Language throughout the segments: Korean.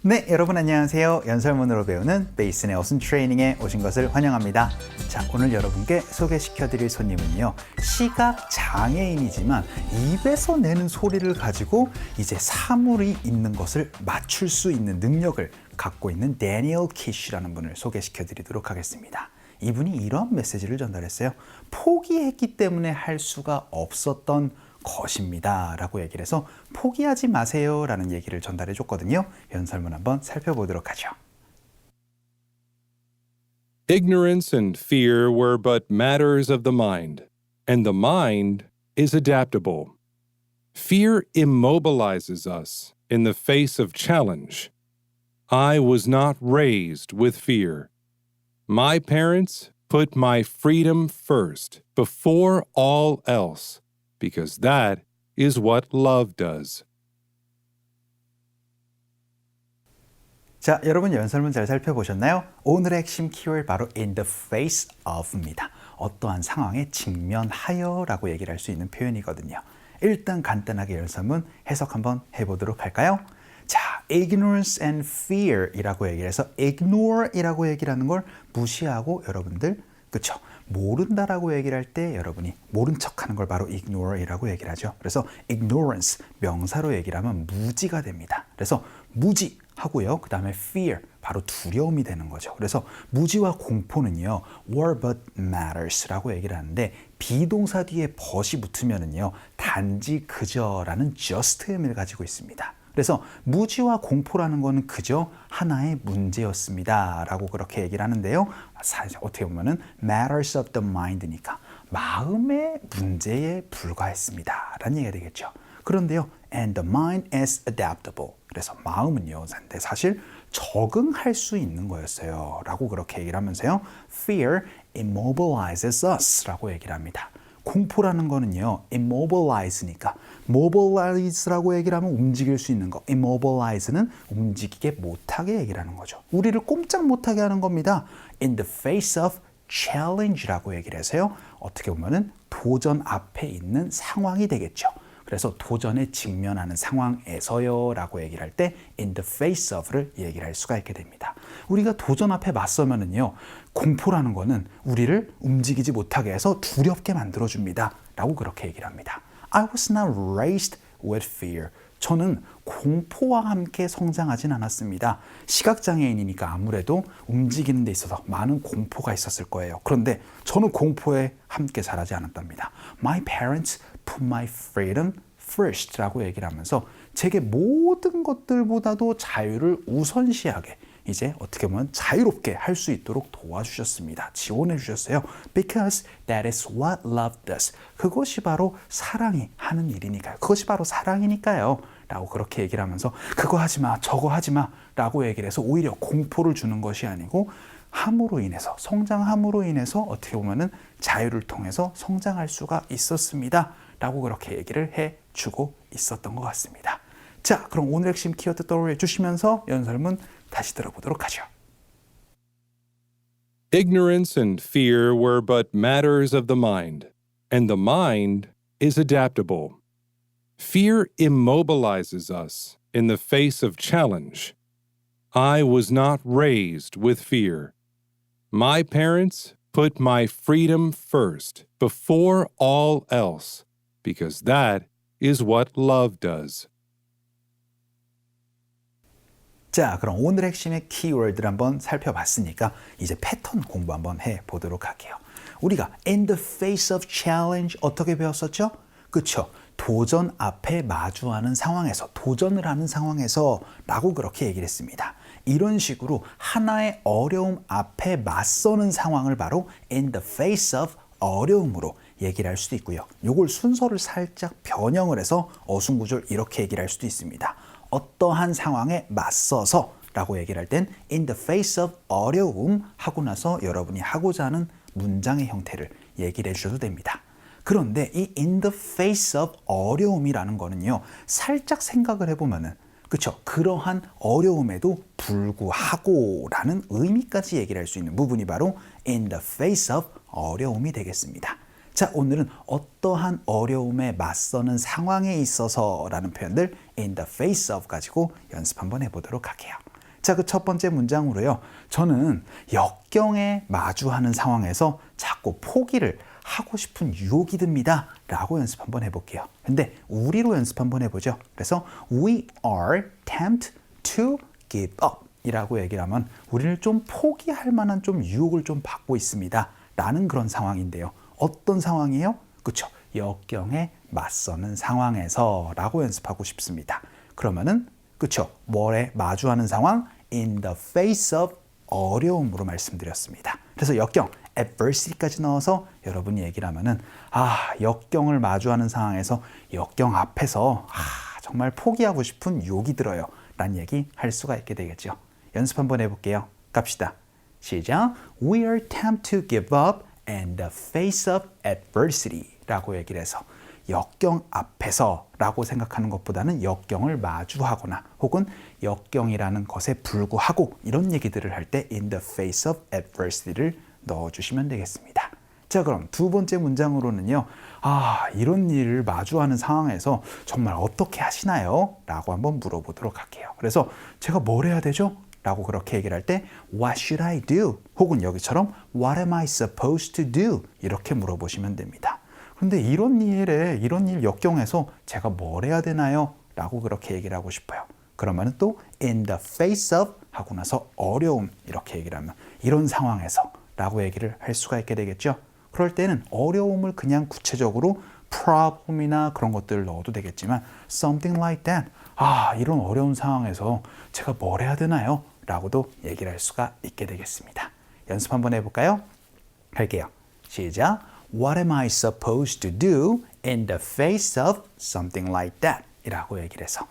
네, 여러분 안녕하세요. 연설문으로 배우는 베이슨의 어순 트레이닝에 오신 것을 환영합니다. 자, 오늘 여러분께 소개시켜드릴 손님은요, 시각 장애인이지만 입에서 내는 소리를 가지고 이제 사물이 있는 것을 맞출 수 있는 능력을 갖고 있는 데니얼 키쉬라는 분을 소개시켜드리도록 하겠습니다. 이분이 이런 메시지를 전달했어요. 포기했기 때문에 할 수가 없었던 것입니다 라고 얘기를 해서 포기하지 마세요 라는 얘기를 전달해 줬거든요. 연설문 한번 살펴보도록 하죠. Ignorance and fear were but matters of the mind, and the mind is adaptable. Fear immobilizes us in the face of challenge. I was not raised with fear. My parents put my freedom first before all else. Because that is what love does. 자, 여러분 연설문 잘 살펴보셨나요? 오늘의 핵심 키워드 바로 in the face of입니다. 어떠한 상황에 직면하여 라고 얘기를 할 수 있는 표현이거든요. 일단 간단하게 연설문 해석 한번 해보도록 할까요? 자, ignorance and fear 이라고 얘기를 해서 ignore 이라고 얘기를 하는 걸 무시하고 여러분들 그쵸? 모른다라고 얘기를 할 때 여러분이 모른 척하는 걸 바로 ignore이라고 얘기를 하죠. 그래서 ignorance 명사로 얘기를 하면 무지가 됩니다. 그래서 무지하고요. 그 다음에 fear 바로 두려움이 되는 거죠. 그래서 무지와 공포는요, were but matters라고 얘기를 하는데 비동사 뒤에 but이 붙으면은요, 단지 그저라는 just의 의미를 가지고 있습니다. 그래서 무지와 공포라는 것은 그저 하나의 문제였습니다 라고 그렇게 얘기를 하는데요. 사실 어떻게 보면은 matters of the mind니까 마음의 문제에 불과했습니다 라는 얘기가 되겠죠. 그런데요, and the mind is adaptable. 그래서 마음은요, 사실 적응할 수 있는 거였어요 라고 그렇게 얘기를 하면서요, fear immobilizes us 라고 얘기를 합니다. 공포라는 거는요, immobilize니까 mobilize라고 얘기를 하면 움직일 수 있는 거, immobilize는 움직이게 못하게 얘기를 하는 거죠. 우리를 꼼짝 못하게 하는 겁니다. in the face of challenge라고 얘기를 해서요, 어떻게 보면은 도전 앞에 있는 상황이 되겠죠. 그래서 도전에 직면하는 상황에서요 라고 얘기를 할 때 in the face of를 얘기를 할 수가 있게 됩니다. 우리가 도전 앞에 맞서면은요, 공포라는 거는 우리를 움직이지 못하게 해서 두렵게 만들어줍니다 라고 그렇게 얘기를 합니다. I was not raised with fear. 저는 공포와 함께 성장하진 않았습니다. 시각장애인이니까 아무래도 움직이는 데 있어서 많은 공포가 있었을 거예요. 그런데 저는 공포에 함께 자라지 않았답니다. My parents put my freedom first 라고 얘기를 하면서 제게 모든 것들보다도 자유를 우선시하게 이제 어떻게 보면 자유롭게 할 수 있도록 도와주셨습니다. 지원해 주셨어요. Because that is what love does. 그것이 바로 사랑이 하는 일이니까요. 그것이 바로 사랑이니까요. 라고 그렇게 얘기를 하면서 그거 하지 마, 저거 하지 마 라고 얘기를 해서 오히려 공포를 주는 것이 아니고 함으로 인해서, 성장함으로 인해서 어떻게 보면은 자유를 통해서 성장할 수가 있었습니다. 라고 그렇게 얘기를 해주고 있었던 것 같습니다. 자, 그럼 오늘 핵심 키워드 떠올려 주시면서 연설문 다시 들어보도록 하죠. Ignorance and fear were but matters of the mind, and the mind is adaptable. Fear immobilizes us in the face of challenge. I was not raised with fear. My parents put my freedom first before all else, because that is what love does. 자, 그럼 오늘 핵심의 키워드를 한번 살펴봤으니까 이제 패턴 공부 한번 해보도록 할게요. 우리가 in the face of challenge 어떻게 배웠었죠? 그쵸? 도전 앞에 마주하는 상황에서, 도전을 하는 상황에서 라고 그렇게 얘기를 했습니다. 이런 식으로 하나의 어려움 앞에 맞서는 상황을 바로 in the face of 어려움으로 얘기를 할 수도 있고요. 요걸 순서를 살짝 변형을 해서 어순구조를 이렇게 얘기를 할 수도 있습니다. 어떠한 상황에 맞서서 라고 얘기를 할 땐 in the face of 어려움 하고 나서 여러분이 하고자 하는 문장의 형태를 얘기를 해주셔도 됩니다. 그런데 이 in the face of 어려움이라는 거는요, 살짝 생각을 해보면은 그렇죠? 그러한 어려움에도 불구하고 라는 의미까지 얘기를 할 수 있는 부분이 바로 in the face of 어려움이 되겠습니다. 자, 오늘은 어떠한 어려움에 맞서는 상황에 있어서 라는 표현들 in the face of 가지고 연습 한번 해보도록 할게요. 자, 그 첫 번째 문장으로요. 저는 역경에 마주하는 상황에서 자꾸 포기를 하고 싶은 유혹이 듭니다. 라고 연습 한번 해볼게요. 근데 우리로 연습 한번 해보죠. 그래서 we are tempted to give up 이라고 얘기를 하면 우리를 좀 포기할 만한 좀 유혹을 좀 받고 있습니다. 라는 그런 상황인데요. 어떤 상황이에요? 그쵸? 역경에 맞서는 상황에서 라고 연습하고 싶습니다. 그러면은 그쵸? 뭐에 마주하는 상황? In the face of 어려움으로 말씀드렸습니다. 그래서 역경, adversity까지 넣어서 여러분이 얘기를 하면은 역경을 마주하는 상황에서 역경 앞에서 정말 포기하고 싶은 유혹이 들어요. 라는 얘기 할 수가 있게 되겠죠. 연습 한번 해볼게요. 갑시다. 시작. We are tempted to give up in the face of adversity 라고 얘기를 해서 역경 앞에서 라고 생각하는 것보다는 역경을 마주하거나 혹은 역경이라는 것에 불구하고 이런 얘기들을 할 때 in the face of adversity를 넣어주시면 되겠습니다. 자, 그럼 두 번째 문장으로는요. 이런 일을 마주하는 상황에서 정말 어떻게 하시나요? 라고 한번 물어보도록 할게요. 그래서 제가 뭘 해야 되죠? 라고 그렇게 얘기를 할 때 What should I do? 혹은 여기처럼 What am I supposed to do? 이렇게 물어보시면 됩니다. 근데 이런 일 역경에서 제가 뭘 해야 되나요? 라고 그렇게 얘기를 하고 싶어요. 그러면 또 in the face of 하고 나서 어려움 이렇게 얘기를 하면 이런 상황에서 라고 얘기를 할 수가 있게 되겠죠. 그럴 때는 어려움을 그냥 구체적으로 problem이나 그런 것들을 넣어도 되겠지만 something like that. 이런 어려운 상황에서 제가 뭘 해야 되나요? 라고도 얘기를 할 수가 있게 되겠습니다. 연습 한번 해볼까요? 할게요. 시작. What am I supposed to do in the face of something like that? 이라고 얘기를 해서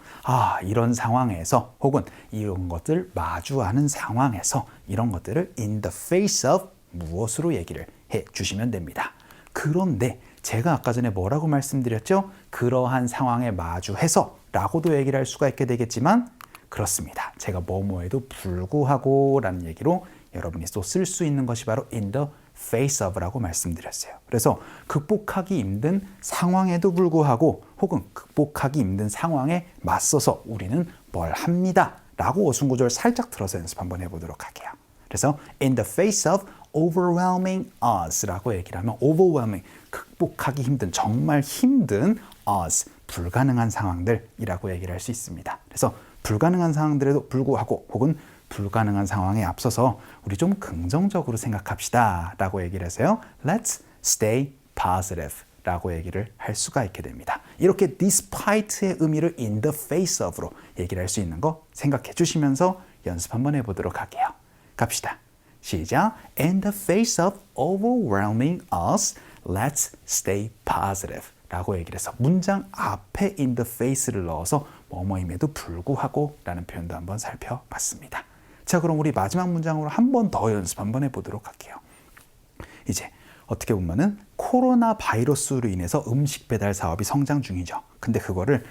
이런 상황에서 혹은 이런 것들 마주하는 상황에서 이런 것들을 in the face of 무엇으로 얘기를 해 주시면 됩니다. 그런데 제가 아까 전에 뭐라고 말씀드렸죠? 그러한 상황에 마주해서 라고도 얘기를 할 수가 있게 되겠지만 그렇습니다. 제가 뭐뭐에도 불구하고 라는 얘기로 여러분이 또 쓸 수 있는 것이 바로 in the face of라고 말씀드렸어요. 그래서 극복하기 힘든 상황에도 불구하고 혹은 극복하기 힘든 상황에 맞서서 우리는 뭘 합니다. 라고 어순구절 살짝 틀어서 연습 한번 해보도록 할게요. 그래서 in the face of overwhelming odds라고 얘기를 하면 overwhelming, 극복하기 힘든, 정말 힘든 odds, 불가능한 상황들이라고 얘기를 할 수 있습니다. 그래서 불가능한 상황들에도 불구하고 혹은 불가능한 상황에 앞서서 우리 좀 긍정적으로 생각합시다 라고 얘기를 해서요. Let's stay positive 라고 얘기를 할 수가 있게 됩니다. 이렇게 despite의 의미를 in the face of로 얘기를 할 수 있는 거 생각해 주시면서 연습 한번 해보도록 할게요. 갑시다. 시작. In the face of overwhelming odds, let's stay positive 라고 얘기를 해서 문장 앞에 in the face를 넣어서 뭐뭐임에도 불구하고 라는 표현도 한번 살펴봤습니다. 자, 그럼 우리 마지막 문장으로 한 번 더 연습 한번 해보도록 할게요. 이제 어떻게 보면은 코로나 바이러스로 인해서 음식 배달 사업이 성장 중이죠. 근데 그거를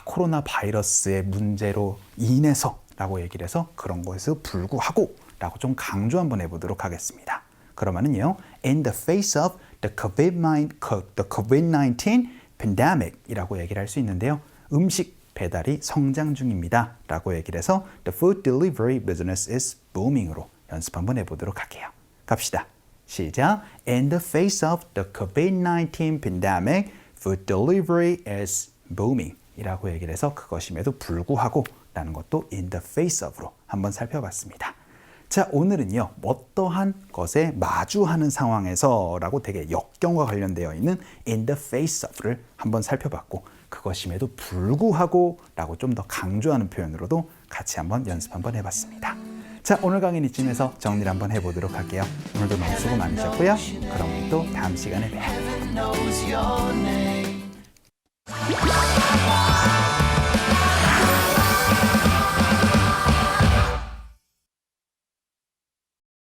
코로나 바이러스의 문제로 인해서 라고 얘기를 해서 그런 거에서 불구하고 라고 좀 강조 한번 해보도록 하겠습니다. 그러면은요, in the face of the COVID-19 pandemic 이라고 얘기를 할 수 있는데요. 음식 배달이 성장 중입니다. 라고 얘기를 해서 the food delivery business is booming으로 연습 한번 해보도록 할게요. 갑시다. 시작. In the face of the COVID-19 pandemic, food delivery is booming 이라고 얘기를 해서 그것임에도 불구하고 라는 것도 in the face of로 한번 살펴봤습니다. 자, 오늘은요, 어떠한 것에 마주하는 상황에서 라고 되게 역경과 관련되어 있는 in the face of를 한번 살펴봤고 그것임에도 불구하고 라고 좀 더 강조하는 표현으로도 같이 한번 연습 한번 해봤습니다. 자, 오늘 강의는 이쯤에서 정리를 한번 해보도록 할게요. 오늘도 너무 수고 많으셨고요. 그럼 우리 또 다음 시간에 봬요.